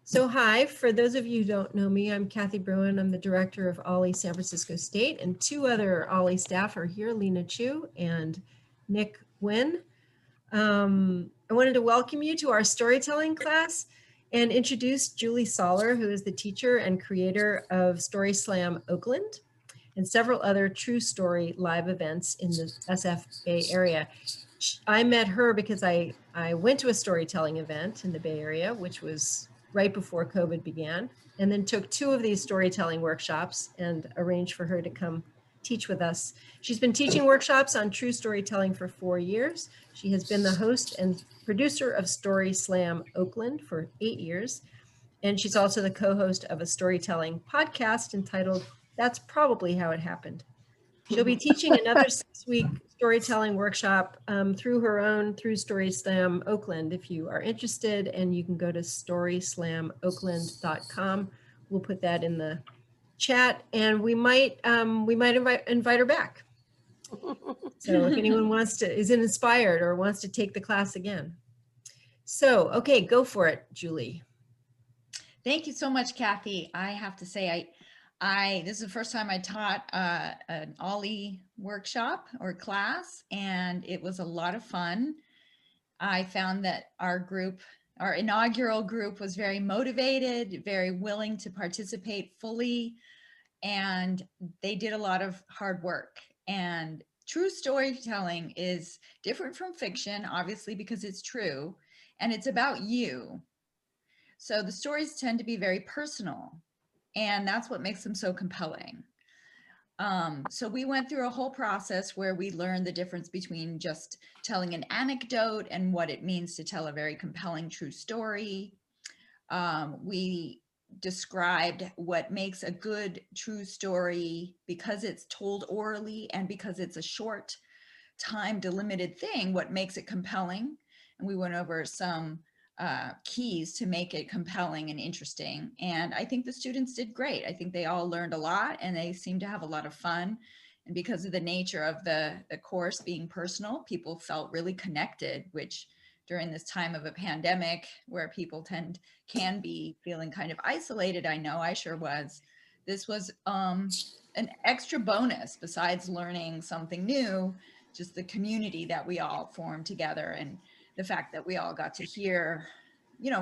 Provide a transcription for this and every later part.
So hi, for those of you who don't know me, I'm Kathy Bruin. I'm the director of OLLI San Francisco State, and two other OLLI staff are here, Lena Chu and Nick Nguyen. I wanted to welcome you to our storytelling class and introduce Julie Soller, who is the teacher and creator of Story Slam Oakland and several other true story live events in the SF Bay Area. I met her because I went to a storytelling event in the Bay Area, which was right before COVID began, and then took two of these storytelling workshops and arranged for her to come teach with us. She's been teaching workshops on true storytelling for 4 years. She has been the host and producer of Story Slam Oakland for 8 years. And she's also the co-host of a storytelling podcast entitled That's Probably How It Happened. She'll be teaching another 6-week storytelling workshop through Story Slam Oakland. If you are interested, and you can go to storyslamoakland.com. We'll put that in the chat, and we might invite her back. So if anyone is inspired or wants to take the class again. So, okay, go for it, Julie. Thank you so much, Kathy. I have to say, this is the first time I taught an OLLI workshop or class, and it was a lot of fun. I found that our inaugural group was very motivated, very willing to participate fully, and they did a lot of hard work. And true storytelling is different from fiction, obviously, because it's true, and it's about you. So the stories tend to be very personal, and that's what makes them so compelling. So we went through a whole process where we learned the difference between just telling an anecdote and what it means to tell a very compelling true story. We described what makes a good true story because it's told orally and because it's a short time delimited thing, what makes it compelling. And we went over some keys to make it compelling and interesting. And I think the students did great. I think they all learned a lot, and they seemed to have a lot of fun. And because of the nature of the course being personal, people felt really connected, which during this time of a pandemic where people can be feeling kind of isolated, I know I sure was. This was an extra bonus besides learning something new, just the community that we all formed together, and the fact that we all got to hear,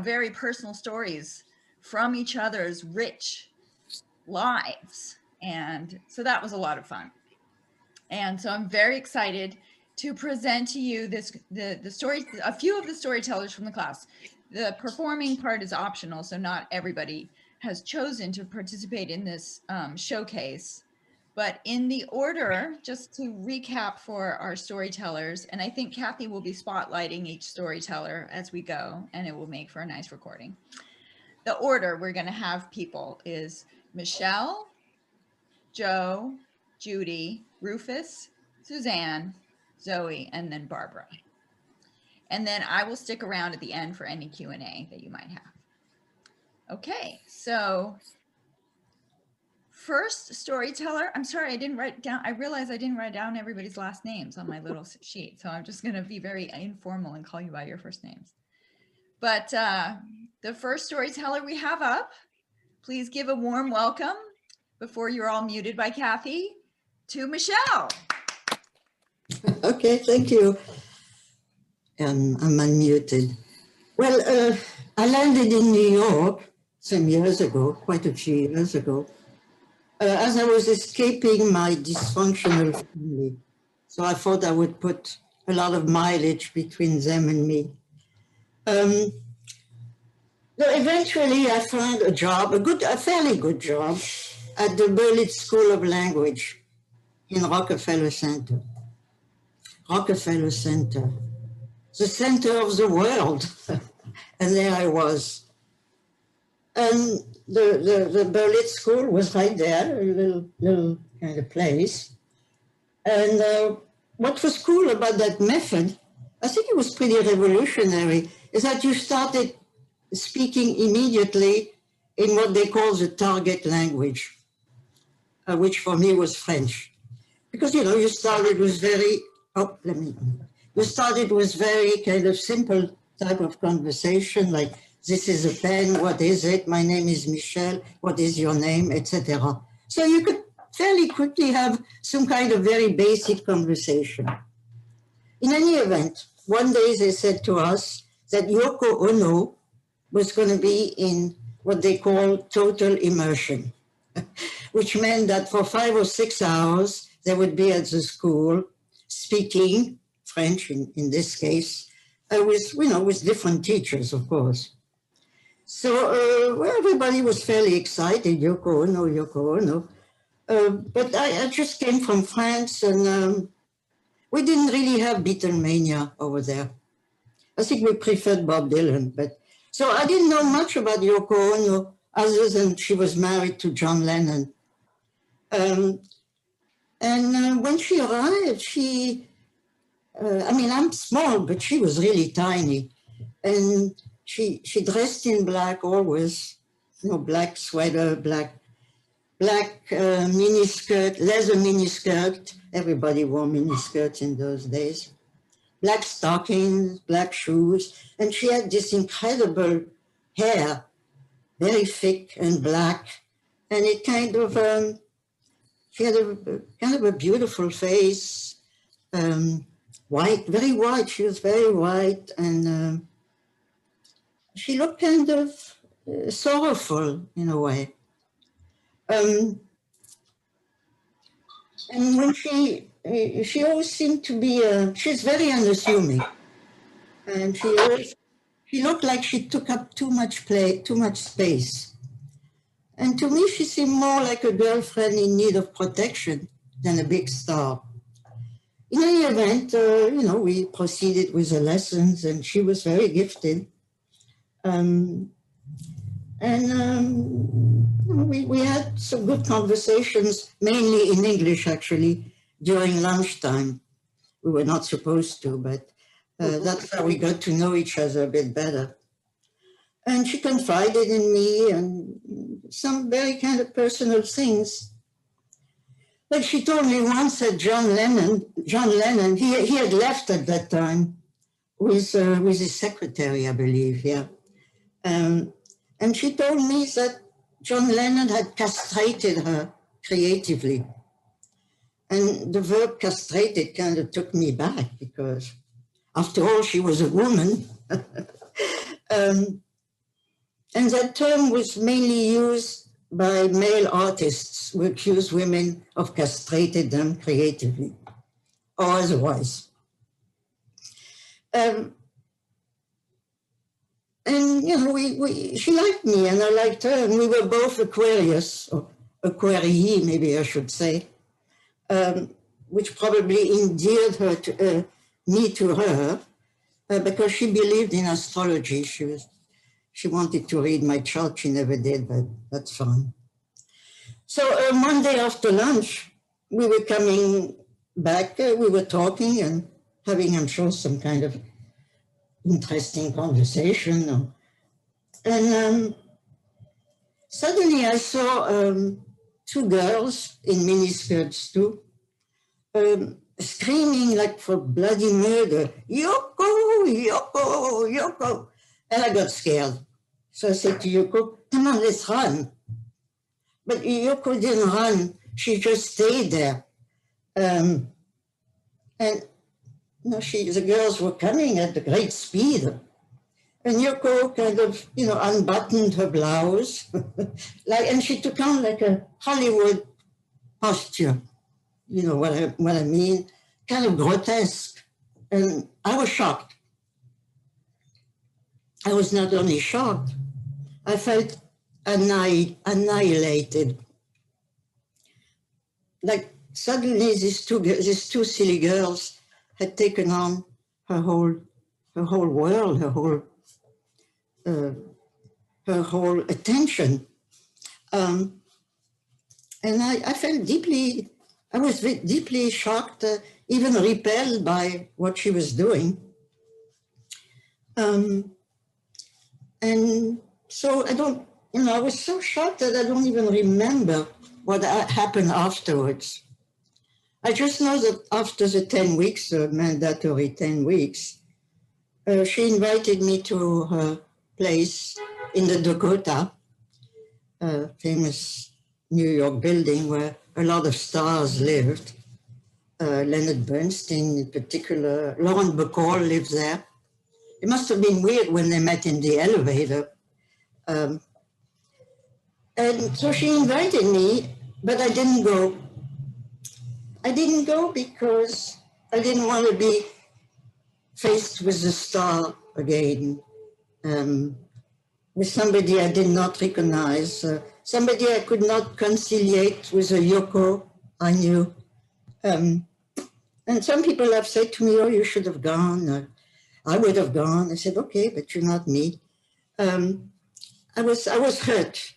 very personal stories from each other's rich lives. And so that was a lot of fun. And so I'm very excited to present to you the story, a few of the storytellers from the class. The performing part is optional, so not everybody has chosen to participate in this showcase. But in the order, just to recap for our storytellers, and I think Kathy will be spotlighting each storyteller as we go, and it will make for a nice recording. The order we're going to have people is Michele, Joe, Judy, Rufus, Suzanne, Zoe, and then Barbara. And then I will stick around at the end for any Q&A that you might have. Okay, so first storyteller, I'm sorry, I didn't write down, I realized I didn't write down everybody's last names on my little sheet. So I'm just going to be very informal and call you by your first names. But the first storyteller we have up, please give a warm welcome before you're all muted by Kathy to Michele. Okay, thank you. I'm unmuted. Well, I landed in New York some years ago, quite a few years ago, as I was escaping my dysfunctional family. So I thought I would put a lot of mileage between them and me. Eventually I found a job, a fairly good job, at the Berlitz School of Language in Rockefeller Center. Rockefeller Center, the center of the world. And there I was. And the Berlitz School was right there, a little kind of place. And what was cool about that method, I think it was pretty revolutionary, is that you started speaking immediately in what they call the target language, which for me was French. Because, you started with very kind of simple type of conversation, like This is a pen. What is it? My name is Michele. What is your name? Etc. So you could fairly quickly have some kind of very basic conversation. In any event, one day they said to us that Yoko Ono was going to be in what they call total immersion, which meant that for 5 or 6 hours, they would be at the school speaking French in this case, with different teachers, of course. So everybody was fairly excited, Yoko Ono, Yoko Ono. But I just came from France, and we didn't really have Beatlemania over there. I think we preferred Bob Dylan. But so I didn't know much about Yoko Ono, other than she was married to John Lennon. And when she arrived, I'm small, but she was really tiny. And she dressed in black always, black sweater, black miniskirt, leather miniskirt. Everybody wore miniskirts in those days. Black stockings, black shoes. And she had this incredible hair, very thick and black. And it kind of, she had a beautiful face, white, very white. She was very white. And she looked kind of sorrowful in a way. And when she always seemed to be, she's very unassuming. And she looked like she took up too much space. And to me, she seemed more like a girlfriend in need of protection than a big star. In any event, we proceeded with the lessons, and she was very gifted. We had some good conversations, mainly in English, actually, during lunchtime. We were not supposed to, but that's how we got to know each other a bit better. And she confided in me and some very kind of personal things. Like she told me once that John Lennon, he had left at that time with his secretary, I believe, yeah. And she told me that John Lennon had castrated her creatively. And the verb castrated kind of took me back because, after all, she was a woman. And that term was mainly used by male artists who accuse women of castrated them creatively or otherwise. She liked me and I liked her, and we were both Aquarius, or Aquarii, maybe I should say, which probably endeared me to her because she believed in astrology. She wanted to read my chart. She never did, but that's fine. So one day after lunch, we were coming back. We were talking and having, I'm sure, some kind of interesting conversation. And suddenly I saw two girls in miniskirts too, screaming like for bloody murder, Yoko, Yoko, Yoko. And I got scared. So I said to Yoko, come on, let's run. But Yoko didn't run. She just stayed there. And the girls were coming at a great speed. And Yoko kind of, unbuttoned her blouse. And she took on like a Hollywood posture. You know what I mean? Kind of grotesque. And I was shocked. I was not only shocked, I felt annihilated. Like suddenly these two silly girls had taken on her whole world, her whole attention. And I felt I was deeply shocked, even repelled by what she was doing. And so I was so shocked that I don't even remember what happened afterwards. I just know that after the 10 weeks, mandatory 10 weeks, she invited me to place in the Dakota, a famous New York building where a lot of stars lived. Leonard Bernstein in particular, Lauren Bacall lives there. It must have been weird when they met in the elevator. And so she invited me, but I didn't go. I didn't go because I didn't want to be faced with the star again, with somebody I did not recognize, somebody I could not conciliate with a Yoko I knew. And some people have said to me, oh, you should have gone. I would have gone. I said, okay, but you're not me. I was hurt.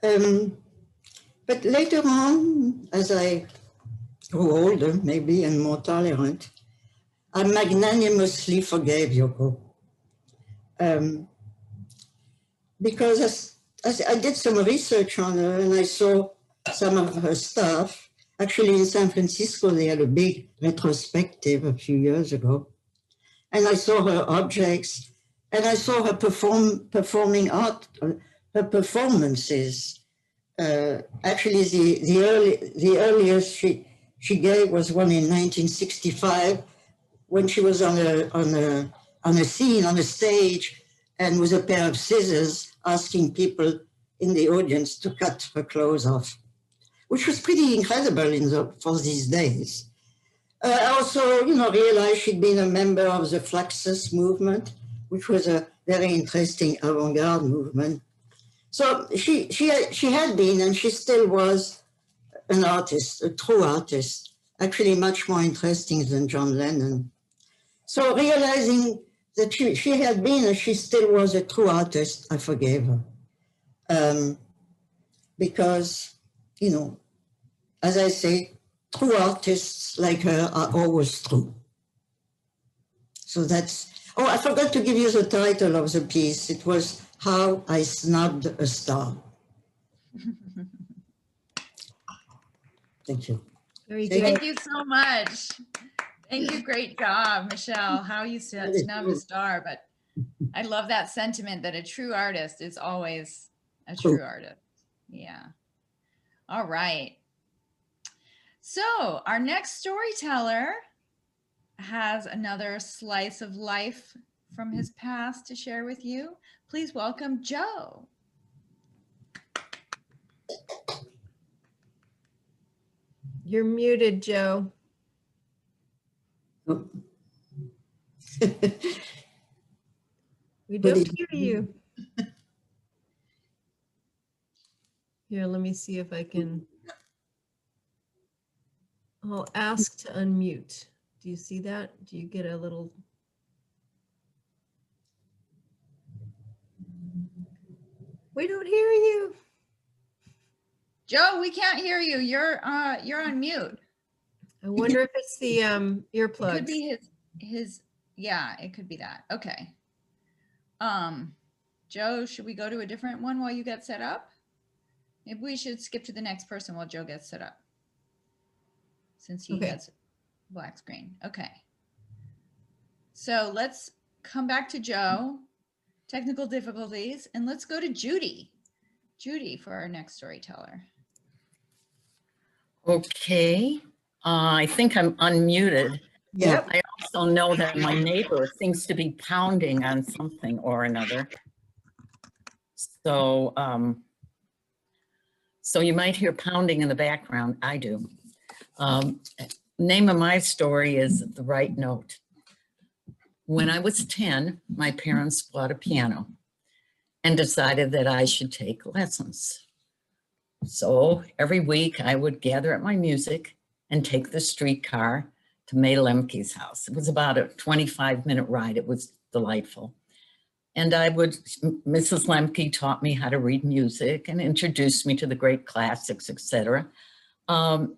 But later on, as I grew older, maybe, and more tolerant, I magnanimously forgave Yoko. Because as I did some research on her and I saw some of her stuff. Actually, in San Francisco, they had a big retrospective a few years ago. And I saw her objects and I saw her performing art, her performances. Actually, the earliest she gave was one in 1965 when she was on a scene, on a stage, and with a pair of scissors asking people in the audience to cut her clothes off, which was pretty incredible for these days. I also, realized she'd been a member of the Fluxus movement, which was a very interesting avant-garde movement. So she had been, and she still was, an artist, a true artist, actually much more interesting than John Lennon. So realizing that she had been, and she still was a true artist, I forgave her. Because, as I say, true artists like her are always true. So that's, I forgot to give you the title of the piece. It was How I Snubbed a Star. Thank you. Very good. Thank you so much. Thank you. Great job, Michele. How you snubbed a star. But I love that sentiment that a true artist is always a true artist. Yeah. All right. So our next storyteller has another slice of life from his past to share with you. Please welcome Joe. You're muted, Joe. We don't hear you. Here, let me see if I can. I'll ask to unmute. Do you see that? Do you get a little? We don't hear you. Joe, we can't hear you. You're on mute. I wonder if it's the earplugs. It could be his. Yeah, it could be that. Okay. Joe, should we go to a different one while you get set up? Maybe we should skip to the next person while Joe gets set up, since he has a black screen. Okay. So let's come back to Joe, technical difficulties, and let's go to Judy. Judy for our next storyteller. Okay. I think I'm unmuted. Yeah. I also know that my neighbor seems to be pounding on something or another. So, so you might hear pounding in the background. I do. Name of my story is The Right Note. When I was 10, my parents bought a piano and decided that I should take lessons. So every week I would gather at my music and take the streetcar to May Lemke's house. It was about a 25-minute ride. It was delightful. And Mrs. Lemke taught me how to read music and introduced me to the great classics, etc. And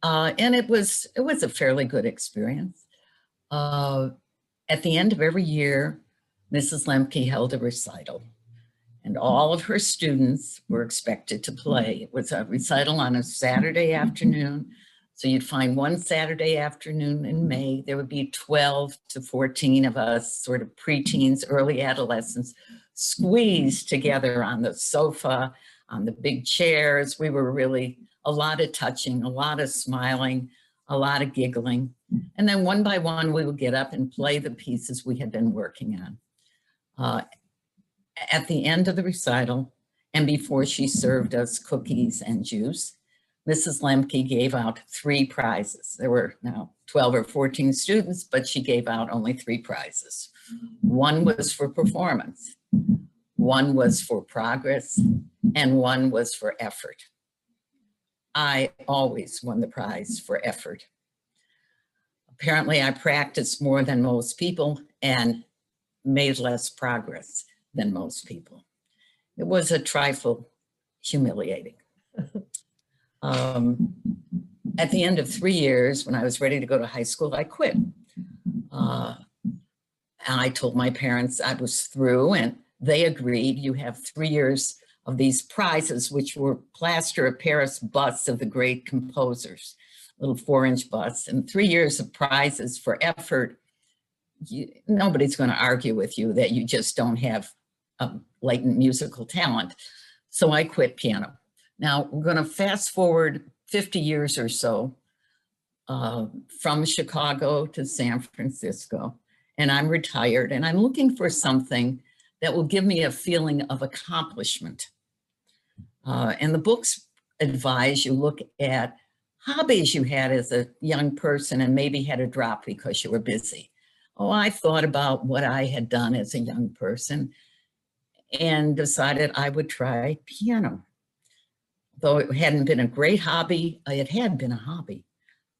it was a fairly good experience. At the end of every year, Mrs. Lemke held a recital, and all of her students were expected to play. It was a recital on a Saturday afternoon, So you'd find one Saturday afternoon in May, there would be 12 to 14 of us, sort of preteens, early adolescents, squeezed together on the sofa, on the big chairs. We were really a lot of touching, a lot of smiling, a lot of giggling. And then one by one, we would get up and play the pieces we had been working on. At the end of the recital, and before she served us cookies and juice, Mrs. Lemke gave out 3 prizes. There were now 12 or 14 students, but she gave out only 3 prizes. One was for performance, one was for progress, and one was for effort. I always won the prize for effort. Apparently, I practiced more than most people and made less progress than most people. It was a trifle humiliating. At the end of 3 years, when I was ready to go to high school, I quit. And I told my parents I was through, and they agreed. You have 3 years of these prizes, which were plaster of Paris busts of the great composers, little 4-inch busts, and 3 years of prizes for effort. Nobody's going to argue with you that you just don't have latent musical talent. So I quit piano. Now we're going to fast forward 50 years or so from Chicago to San Francisco, and I'm retired, and I'm looking for something that will give me a feeling of accomplishment. And the books advise you look at hobbies you had as a young person and maybe had a drop because you were busy. Oh, I thought about what I had done as a young person and decided I would try piano. Though it hadn't been a great hobby, it had been a hobby.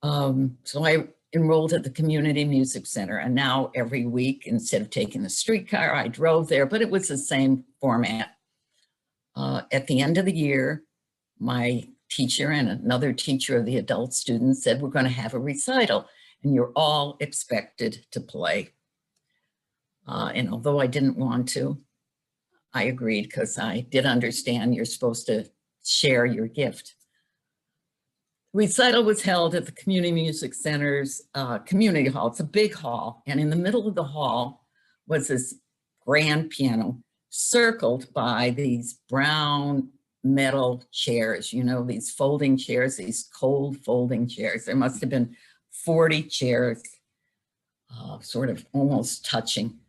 So I enrolled at the Community Music Center, and now every week, instead of taking the streetcar, I drove there, but it was the same format. At the end of the year, my teacher and another teacher of the adult students said, we're going to have a recital, and you're all expected to play. And although I didn't want to, I agreed because I did understand you're supposed to share your gift. Recital was held at the Community Music Center's community hall. It's a big hall, and in the middle of the hall was this grand piano circled by these brown metal chairs, you know, these folding chairs, these cold folding chairs. There must have been 40 chairs, sort of almost touching.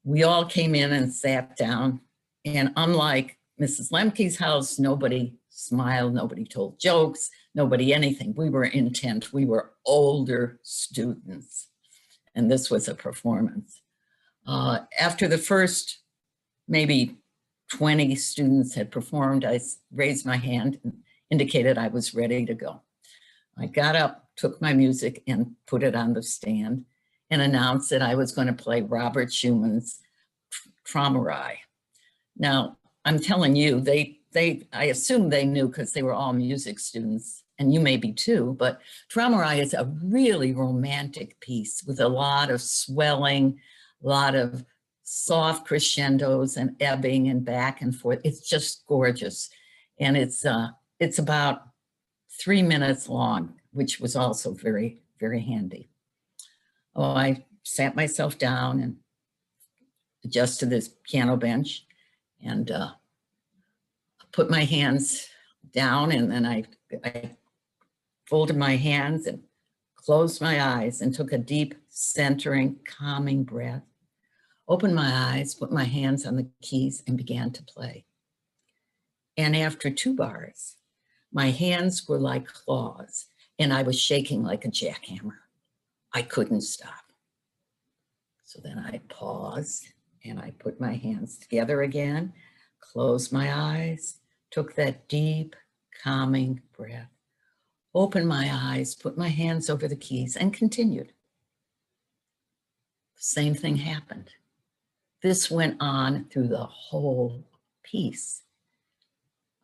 We all came in and sat down, and unlike Mrs. Lemke's house, nobody smiled, nobody told jokes, nobody anything. We were intent. We were older students, and this was a performance. After the first maybe 20 students had performed, I raised my hand and indicated I was ready to go. I got up, took my music and put it on the stand and announced that I was going to play Robert Schumann's Traumerei. Now, I'm telling you, I assume they knew because they were all music students, and you may be too, but Traumerei is a really romantic piece with a lot of swelling, a lot of soft crescendos and ebbing and back and forth. It's just gorgeous. And it's about 3 minutes long, which was also very, very handy. Oh, I sat myself down and adjusted this piano bench and put my hands down, and then I folded my hands and closed my eyes and took a deep, centering, calming breath, opened my eyes, put my hands on the keys and began to play. And after 2 bars, my hands were like claws and I was shaking like a jackhammer. I couldn't stop. So then I paused and I put my hands together again, closed my eyes, took that deep, calming breath, opened my eyes, put my hands over the keys and continued. The same thing happened. This went on through the whole piece.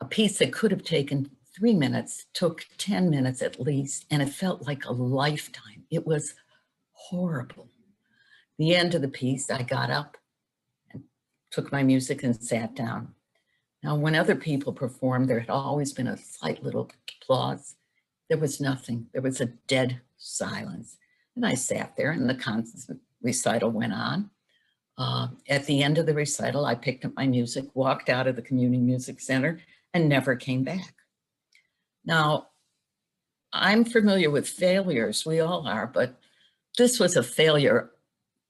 A piece that could have taken 3 minutes took 10 minutes at least, and it felt like a lifetime. It was horrible. The end of the piece, I got up and took my music and sat down. Now, when other people performed, there had always been a slight little applause. There was nothing. There was a dead silence. And I sat there and the concert recital went on. At the end of the recital, I picked up my music, walked out of the Community Music Center, and never came back. Now, I'm familiar with failures, we all are, but this was a failure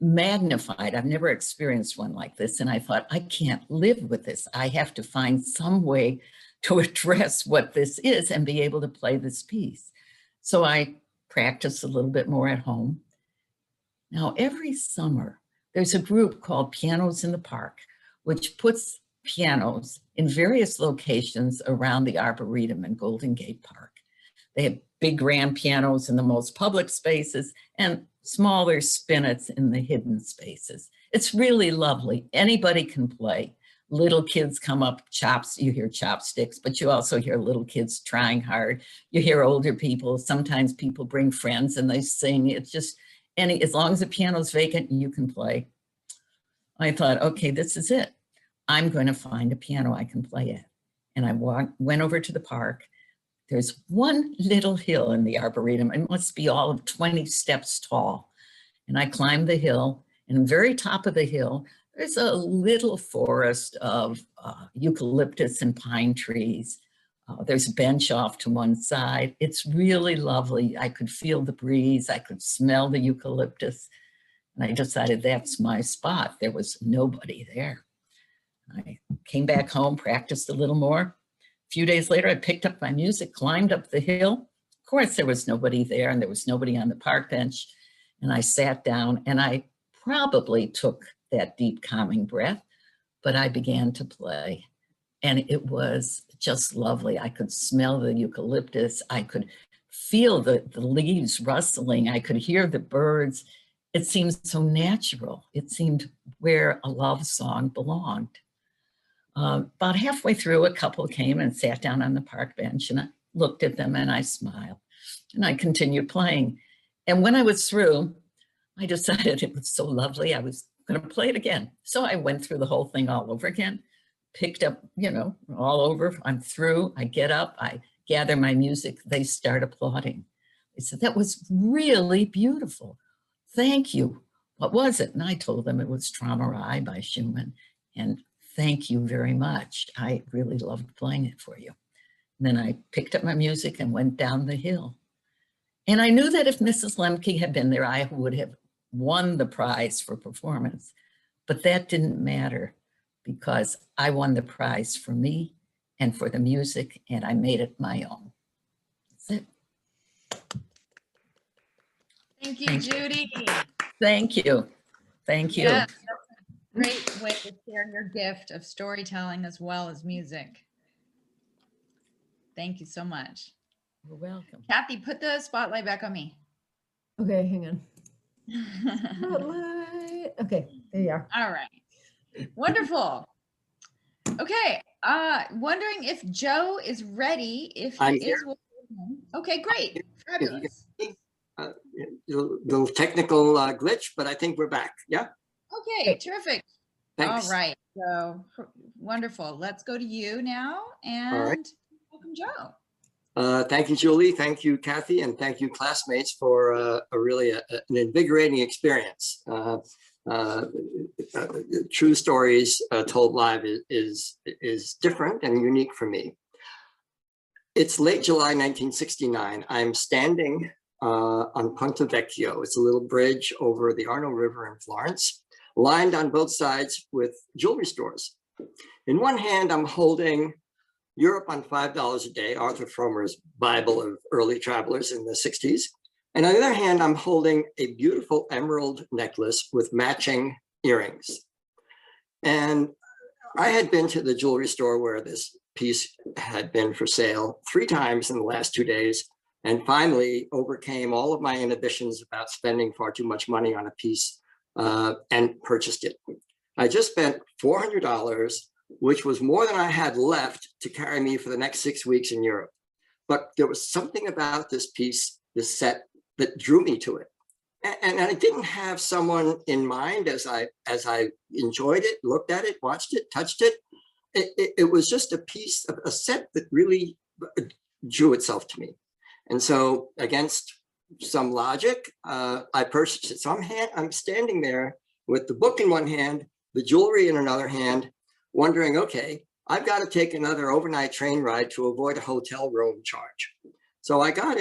magnified. I've never experienced one like this. And I thought, I can't live with this. I have to find some way to address what this is and be able to play this piece. So I practiced a little bit more at home. Now, every summer, there's a group called Pianos in the Park, which puts pianos in various locations around the Arboretum in Golden Gate Park. They have big grand pianos in the most public spaces and smaller spinets in the hidden spaces. It's really lovely. Anybody can play. Little kids come up, you hear chopsticks, but you also hear little kids trying hard. You hear older people, sometimes people bring friends and they sing. It's just, as long as the piano's vacant, you can play. I thought, okay, this is it. I'm going to find a piano I can play at. And I went over to the park. There's one little hill in the Arboretum. It must be all of 20 steps tall. And I climbed the hill, and very top of the hill, there's a little forest of eucalyptus and pine trees. There's a bench off to one side. It's really lovely. I could feel the breeze. I could smell the eucalyptus. And I decided that's my spot. There was nobody there. I came back home, practiced a little more. A few days later, I picked up my music, climbed up the hill. Of course, there was nobody there and there was nobody on the park bench. And I sat down and I probably took that deep calming breath, but I began to play. And it was just lovely. I could smell the eucalyptus. I could feel the leaves rustling. I could hear the birds. It seemed so natural. It seemed where a love song belonged. About halfway through, a couple came and sat down on the park bench, and I looked at them and I smiled and I continued playing. And when I was through, I decided it was so lovely, I was going to play it again. So I went through the whole thing all over again, picked up, all over. I'm through. I get up, I gather my music. They start applauding. They said, that was really beautiful. Thank you. What was it? And I told them it was Traumerei by Schumann. And thank you very much. I really loved playing it for you. And then I picked up my music and went down the hill. And I knew that if Mrs. Lemke had been there, I would have won the prize for performance. But that didn't matter because I won the prize for me and for the music, and I made it my own. That's it. Thank you, Judy. Thank you. Thank you. Yeah, that's a great way to share your gift of storytelling as well as music. Thank you so much. You're welcome. Kathy, put the spotlight back on me. Okay, hang on. Spotlight. Okay, there you are. All right. Wonderful. Okay. Wondering if Joe is ready. If I'm he here. is, okay, great. Fabulous. Little technical glitch, but I think we're back. Yeah. Okay, terrific. Thanks. All right. So wonderful. Let's go to you now and right. welcome Joe. Thank you, Julie. Thank you, Kathy, and thank you, classmates, for an invigorating experience. True stories told live is different and unique for me. It's late July 1969. I'm standing on Ponte Vecchio. It's a little bridge over the Arno River in Florence, lined on both sides with jewelry stores. In one hand, I'm holding Europe on $5 a Day, Arthur Fromer's Bible of early travelers in the 60s. And on the other hand, I'm holding a beautiful emerald necklace with matching earrings. And I had been to the jewelry store where this piece had been for sale 3 times in the last 2 days, and finally overcame all of my inhibitions about spending far too much money on a piece and purchased it. I just spent $400, which was more than I had left to carry me for the next 6 weeks in Europe. But there was something about this piece, this set, that drew me to it. And I didn't have someone in mind as I enjoyed it, looked at it, watched it, touched it. It was just a piece of a set that really drew itself to me. And so against some logic, I purchased it. So I'm standing there with the book in one hand, the jewelry in another hand, wondering, okay, I've got to take another overnight train ride to avoid a hotel room charge. So I got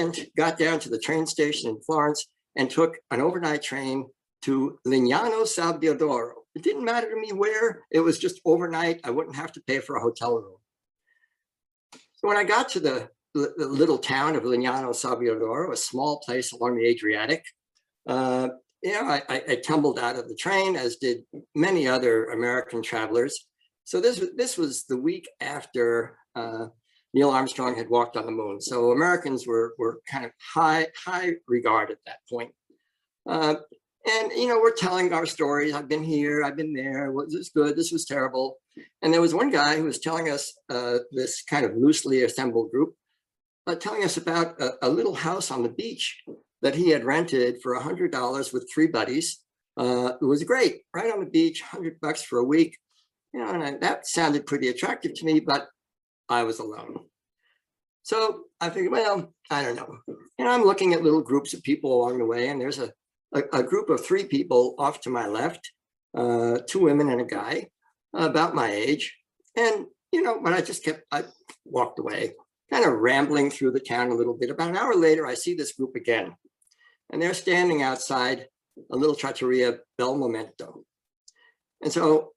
down to the train station in Florence and took an overnight train to Lignano Sabbiadoro. It didn't matter to me where, it was just overnight. I wouldn't have to pay for a hotel room. So when I got to the little town of Lignano Sabbiadoro, a small place along the Adriatic, I tumbled out of the train, as did many other American travelers. So this was the week after Neil Armstrong had walked on the moon. So Americans were kind of high regard at that point. And we're telling our stories. I've been here, I've been there. Was this good? This was terrible. And there was one guy who was telling us, this kind of loosely assembled group, telling us about a little house on the beach that he had rented for $100 with 3 buddies. It was great, right on the beach, $100 for a week. And that sounded pretty attractive to me, but I was alone. So I figured, well, I don't know. I'm looking at little groups of people along the way, and there's a group of 3 people off to my left, 2 women and a guy about my age. And, but I walked away, kind of rambling through the town a little bit. About an hour later, I see this group again, and they're standing outside a little trattoria, Bel Momento. And so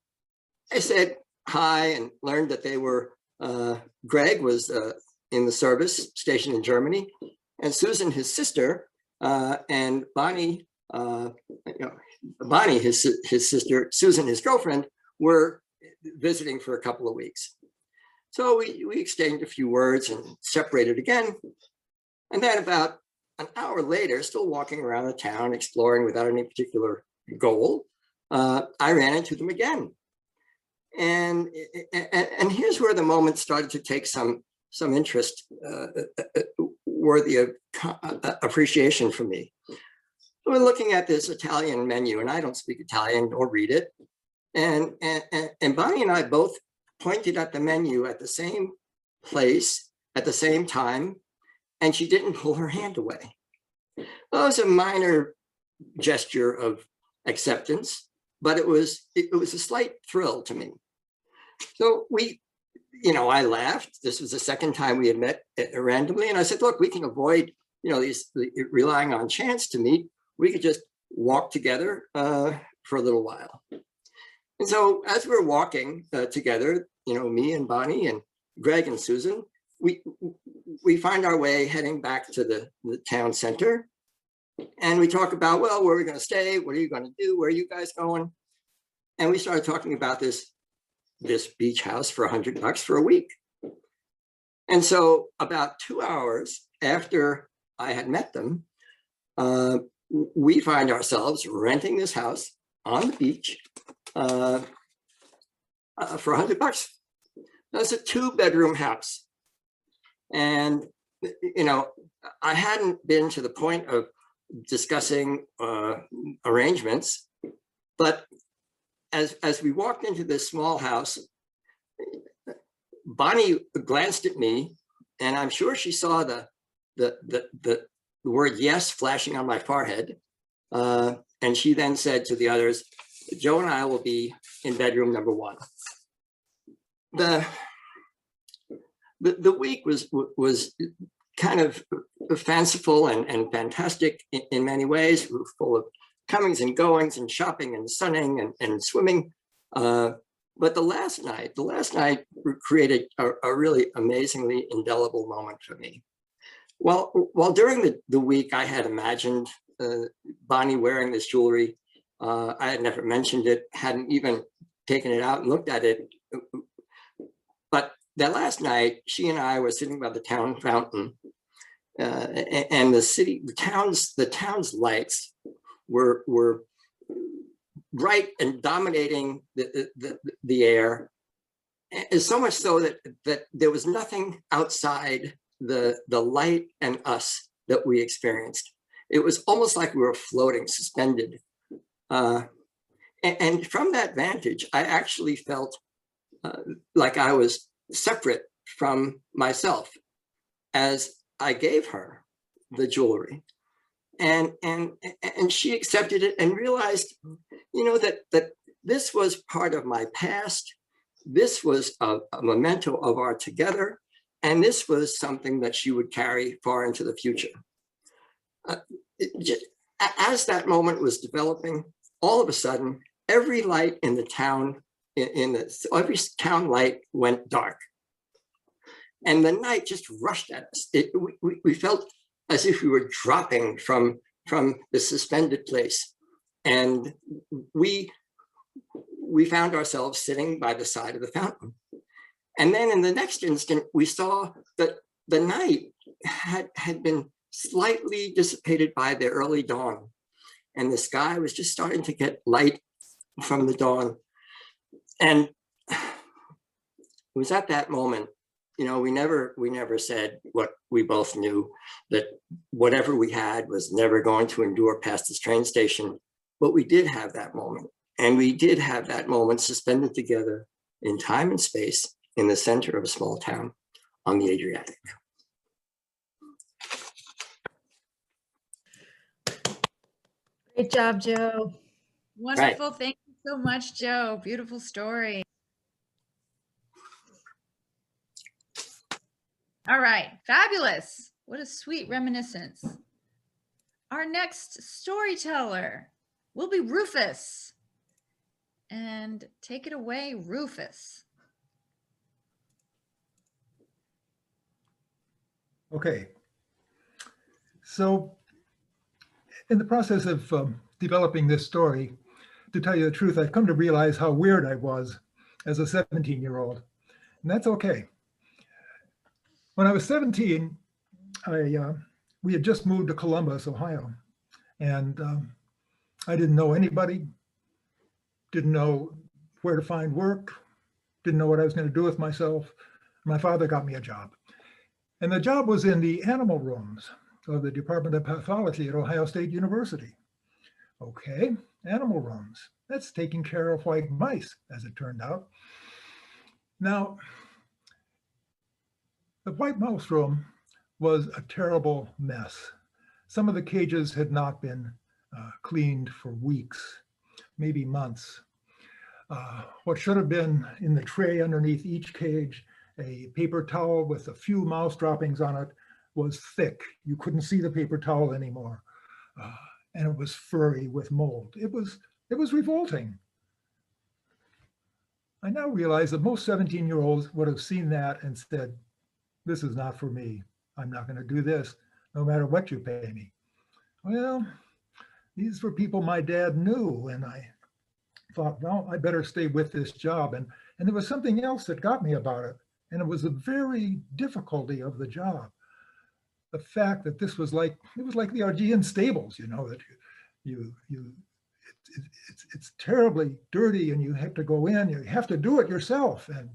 I said hi and learned that they were, Greg was in the service stationed in Germany, and Susan, his sister, and Bonnie, Bonnie, his sister, Susan, his girlfriend, were visiting for a couple of weeks. So we exchanged a few words and separated again. And then about an hour later, still walking around the town, exploring without any particular goal, I ran into them again. And here's where the moment started to take some interest worthy of appreciation for me. We're looking at this Italian menu, and I don't speak Italian or read it. And Bonnie and I both pointed at the menu at the same place at the same time, and she didn't pull her hand away. Well, it was a minor gesture of acceptance, but it was a slight thrill to me. So I laughed. This was the second time we had met randomly, and I said, look, we can avoid relying on chance to meet. We could just walk together for a little while. And so as we're walking together, me and Bonnie and Greg and Susan, we find our way heading back to the town center. And we talk about, well, where are we going to stay? What are you going to do? Where are you guys going? And we started talking about this beach house for $100 for a week. And so about 2 hours after I had met them, we find ourselves renting this house on the beach for $100. That's a 2-bedroom house. And, I hadn't been to the point of discussing arrangements, but as we walked into this small house, Bonnie glanced at me, and I'm sure she saw the word yes flashing on my forehead. And she then said to the others, Joe and I will be in bedroom number 1. The week was kind of fanciful and fantastic in many ways. We were full of comings and goings and shopping and sunning and swimming. But the last night created a really amazingly indelible moment for me. While during the week I had imagined Bonnie wearing this jewelry, I had never mentioned it, hadn't even taken it out and looked at it. But that last night, she and I were sitting by the town fountain, and the town's lights were bright and dominating the air, and so much so that there was nothing outside the light and us that we experienced. It was almost like we were floating, suspended. And from that vantage, I actually felt like I was separate from myself, as I gave her the jewelry. And she accepted it and realized, you know, that this was part of my past. This was a memento of our together. And this was something that she would carry far into the future. As that moment was developing, all of a sudden, every light in the town, every town light went dark. And the night just rushed at us. We felt as if we were dropping from the suspended place. And we found ourselves sitting by the side of the fountain. And then in the next instant, we saw that the night had been slightly dissipated by the early dawn. And the sky was just starting to get light from the dawn. And it was at that moment, you know, we never said what we both knew, that whatever we had was never going to endure past this train station. But we did have that moment. And we did have that moment suspended together in time and space in the center of a small town on the Adriatic. Great job, Joe. Wonderful. Thank you so much, Joe. Beautiful story. All right. Fabulous. What a sweet reminiscence. Our next storyteller will be Rufus. And take it away, Rufus. Okay. So in the process of developing this story, to tell you the truth, I've come to realize how weird I was as a 17-year-old, and that's okay. When I was 17, we had just moved to Columbus, Ohio, and I didn't know anybody, didn't know where to find work, didn't know what I was going to do with myself. My father got me a job, and the job was in the animal rooms of the Department of Pathology at Ohio State University. Okay, animal rooms. That's taking care of white mice, as it turned out. Now, the white mouse room was a terrible mess. Some of the cages had not been cleaned for weeks, maybe months. What should have been in the tray underneath each cage, a paper towel with a few mouse droppings on it, was thick. You couldn't see the paper towel anymore. And it was furry with mold. It was revolting. I now realize that most 17-year-olds would have seen that and said, this is not for me. I'm not going to do this, no matter what you pay me. Well, these were people my dad knew, and I thought, well, I better stay with this job. And there was something else that got me about it, and it was the very difficulty of the job. The fact that this was like, it was like the Augean stables, you know, that it's terribly dirty and you have to go in, you have to do it yourself. And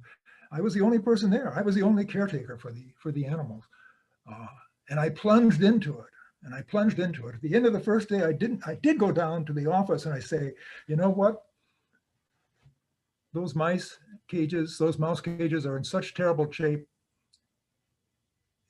I was the only person there. I was the only caretaker for the animals. And I plunged into it, and I plunged into it. At the end of the first day, I did go down to the office and I say, you know what? Those mouse cages are in such terrible shape.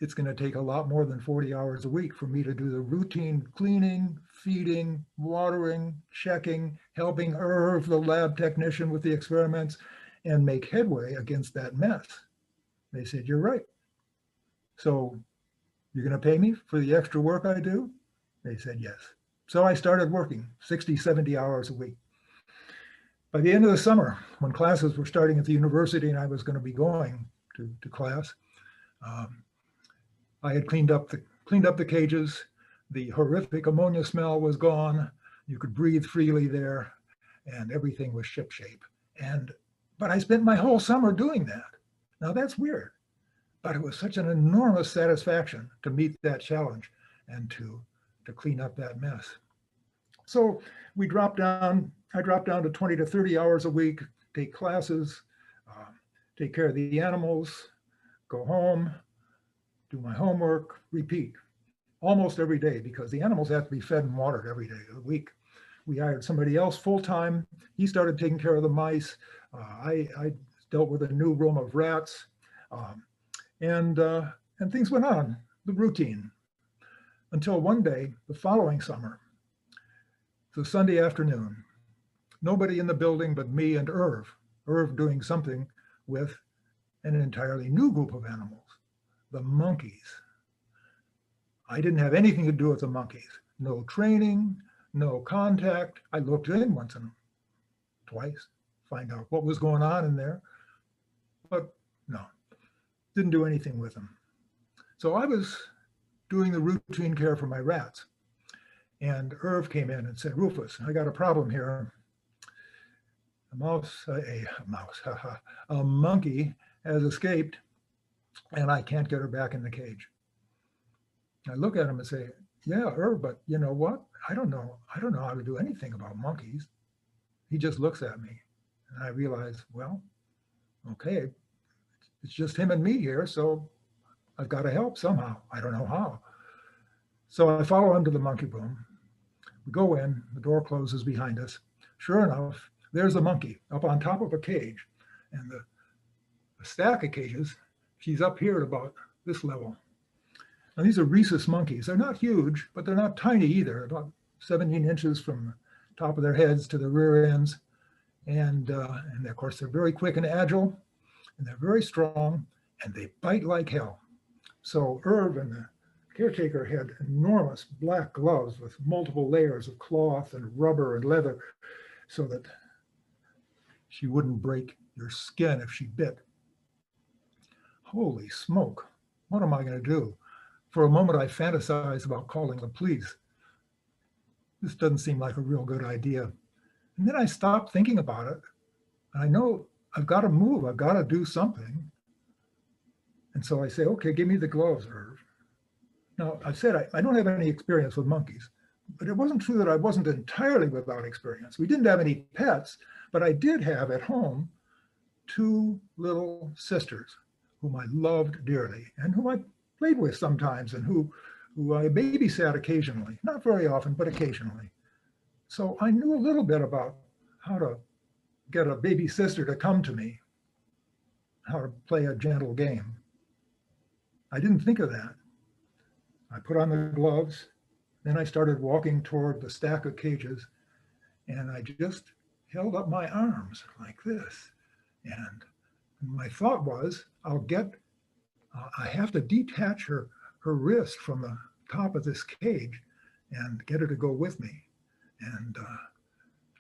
It's going to take a lot more than 40 hours a week for me to do the routine cleaning, feeding, watering, checking, helping Irv, the lab technician, with the experiments, and make headway against that mess. They said, you're right. So you're going to pay me for the extra work I do? They said, yes. So I started working 60, 70 hours a week. By the end of the summer, when classes were starting at the university and I was going to be going to class, I had cleaned up the cages. The horrific ammonia smell was gone. You could breathe freely there, and everything was shipshape. But I spent my whole summer doing that. Now that's weird, but it was such an enormous satisfaction to meet that challenge and to clean up that mess. So I dropped down to 20 to 30 hours a week, take classes, take care of the animals, go home, do my homework, repeat almost every day, because the animals have to be fed and watered every day of the week. We hired somebody else full-time. He started taking care of the mice. I dealt with a new room of rats, and things went on, the routine, until one day, the following summer, it's a Sunday afternoon, nobody in the building but me and Irv doing something with an entirely new group of animals, the monkeys. I didn't have anything to do with the monkeys. No training, no contact. I looked in once and twice, find out what was going on in there, but no, didn't do anything with them. So I was doing the routine care for my rats, and Irv came in and said, "Rufus, I got a problem here. A monkey has escaped, and I can't get her back in the cage." I look at him and say, "Yeah, Irv, but you know what? I don't know how to do anything about monkeys." He just looks at me, and I realize, well, okay, it's just him and me here, so I've got to help somehow. I don't know how. So I follow him to the monkey room. We go in, the door closes behind us. Sure enough, there's a monkey up on top of a cage, and the stack of cages, she's up here at about this level. Now, these are rhesus monkeys. They're not huge, but they're not tiny either, about 17 inches from the top of their heads to the rear ends. And of course, they're very quick and agile, and they're very strong, and they bite like hell. So Irv and the caretaker had enormous black gloves with multiple layers of cloth and rubber and leather so that she wouldn't break your skin if she bit. Holy smoke, what am I going to do? For a moment, I fantasized about calling the police. This doesn't seem like a real good idea. And then I stopped thinking about it. I know I've got to move. I've got to do something. And so I say, okay, give me the gloves, Irv. Now, I said I don't have any experience with monkeys, but it wasn't true that I wasn't entirely without experience. We didn't have any pets, but I did have at home 2 little sisters whom I loved dearly and whom I played with sometimes and who I babysat occasionally, not very often, but occasionally. So I knew a little bit about how to get a baby sister to come to me, how to play a gentle game. I didn't think of that. I put on the gloves, then I started walking toward the stack of cages, and I just held up my arms like this. And my thought was, I have to detach her wrist from the top of this cage and get her to go with me. And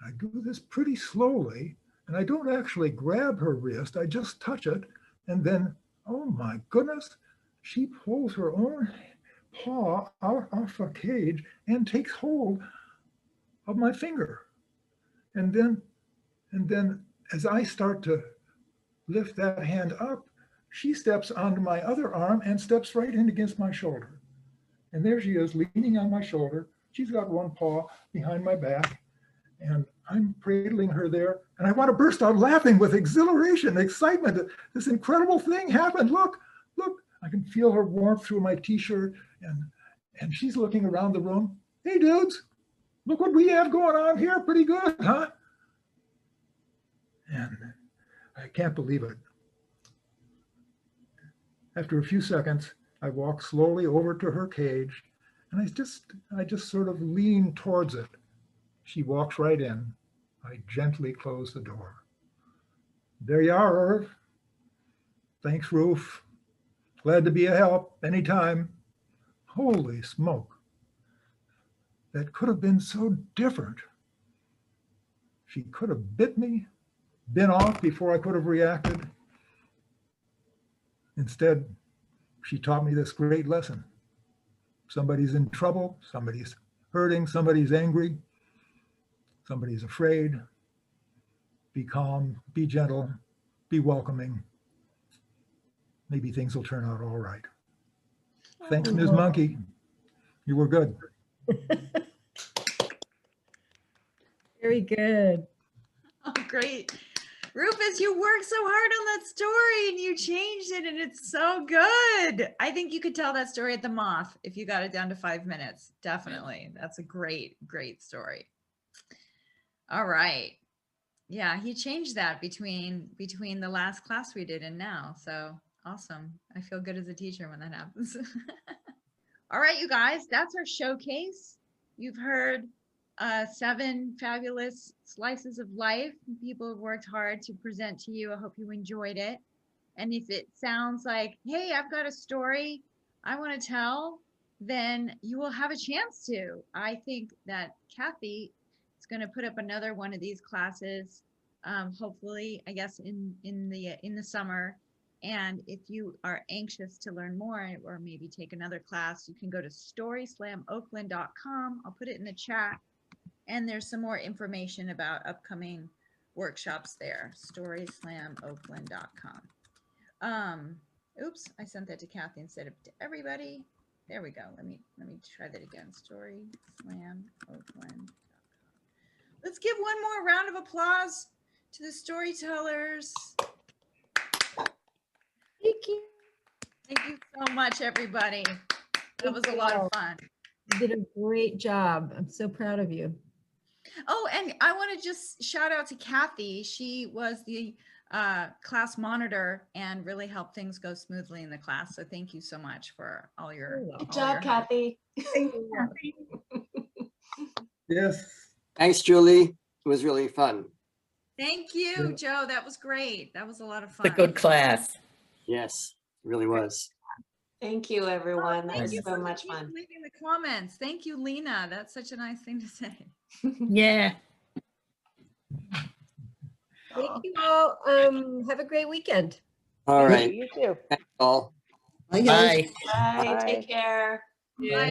I do this pretty slowly, and I don't actually grab her wrist, I just touch it, and then, oh my goodness, she pulls her own paw out off a cage and takes hold of my finger. And then as I start to lift that hand up, she steps onto my other arm and steps right in against my shoulder. And there she is leaning on my shoulder. She's got one paw behind my back, and I'm cradling her there. And I want to burst out laughing with exhilaration, excitement. This incredible thing happened. Look, I can feel her warmth through my t-shirt, and she's looking around the room. Hey dudes, look what we have going on here. Pretty good, huh? And I can't believe it. After a few seconds, I walk slowly over to her cage, and I just sort of lean towards it. She walks right in. I gently close the door. There you are, Irv. Thanks, Roof. Glad to be a help anytime. Holy smoke. That could have been so different. She could have bit me, been off before I could have reacted. Instead, she taught me this great lesson. Somebody's in trouble, somebody's hurting, somebody's angry, somebody's afraid. Be calm, be gentle, be welcoming. Maybe things will turn out all right. Thanks, Ms. Monkey. You were good. Very good. Oh, great. Rufus, you worked so hard on that story and you changed it and it's so good. I think you could tell that story at the Moth if you got it down to 5 minutes. Definitely. That's a great, great story. All right. Yeah, he changed that between the last class we did and now. So awesome. I feel good as a teacher when that happens. All right, you guys, that's our showcase. You've heard 7 fabulous slices of life. People have worked hard to present to you. I hope you enjoyed it. And if it sounds like, hey, I've got a story I want to tell, then you will have a chance to. I think that Kathy is going to put up another one of these classes, hopefully, I guess, in the summer. And if you are anxious to learn more or maybe take another class, you can go to storyslamoakland.com. I'll put it in the chat. And there's some more information about upcoming workshops there, storyslamoakland.com. Oops, I sent that to Kathy instead of to everybody. There we go. Let me try that again. Storyslamoakland.com. Let's give one more round of applause to the storytellers. Thank you. Thank you so much, everybody. That was a lot of fun. You did a great job. I'm so proud of you. Oh, and I want to just shout out to Kathy. She was the class monitor and really helped things go smoothly in the class. So thank you so much for all your Good job, Kathy. Thank you, Kathy. Yes. Thanks, Julie. It was really fun. Thank you, Joe. That was great. That was a lot of fun. It's a good class. Yes, it really was. Thank you, everyone. That Thank was you so for much fun. leaving the comments. Thank you, Lena. That's such a nice thing to say. Yeah. Thank you all. Have a great weekend. All right. You too. Thanks all. Bye, guys. Bye. Bye. Bye. Take care. Bye.